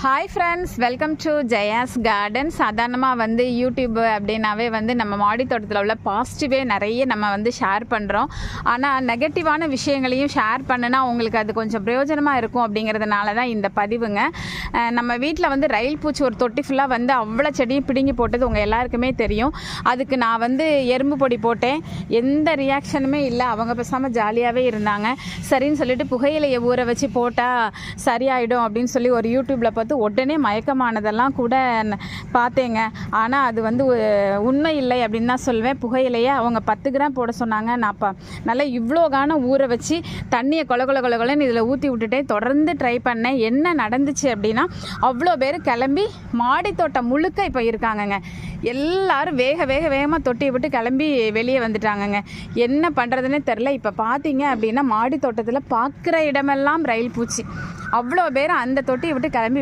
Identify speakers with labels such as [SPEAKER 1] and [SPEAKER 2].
[SPEAKER 1] Hi friends, welcome to Jaya's garden. சாதாரணமாக வந்து YouTube அப்படின்னாவே வந்து நம்ம மாடி தோட்டத்தில் உள்ள பாசிட்டிவே நிறைய நம்ம வந்து ஷேர் பண்ணுறோம். ஆனால் நெகட்டிவான விஷயங்களையும் ஷேர் பண்ணுனா உங்களுக்கு அது கொஞ்சம் பிரயோஜனமாக இருக்கும் அப்படிங்கிறதுனால தான் இந்த பதிவுங்க. நம்ம வீட்டில் வந்து ரயில் பூச்சி ஒரு தொட்டி ஃபுல்லாக வந்து அவ்வளோ செடியும் பிடுங்கி போட்டது உங்கள் எல்லாருக்குமே தெரியும். அதுக்கு நான் வந்து எறும்பு பொடி போட்டேன், எந்த ரியாக்ஷனுமே இல்லை. அவங்க பேசாமல் ஜாலியாகவே இருந்தாங்க. சரின்னு சொல்லிட்டு புகையிலையை ஊற வச்சு போட்டால் சரியாயிடும் அப்படின்னு சொல்லி ஒரு யூடியூப்பில் பார்த்து உடனே மயக்கமானதெல்லாம் கூட பார்த்தேங்க. ஆனால் அது வந்து உண்மை இல்லை அப்படின்னு தான் சொல்வேன். புகையிலையே அவங்க 10 கிராம் போட சொன்னாங்க. நான் நல்லா இவ்வளோ கானம் ஊற வச்சு தண்ணியை கொலன்னு இதில் ஊற்றி விட்டுட்டேன். தொடர்ந்து ட்ரை பண்ணேன். என்ன நடந்துச்சு அப்படின்னா, அவ்வளோ பேர் கிளம்பி மாடி தோட்டம் முழுக்க இப்போ இருக்காங்கங்க. எல்லாரும் வேகமாக தொட்டியை விட்டு கிளம்பி வெளியே வந்துட்டாங்கங்க. என்ன பண்ணுறதுன்னே தெரில. இப்போ பார்த்தீங்க அப்படின்னா மாடி தோட்டத்தில் பார்க்குற இடமெல்லாம் ரயில் பூச்சி. அவ்வளோ பேர் அந்த தொட்டியை விட்டு கிளம்பி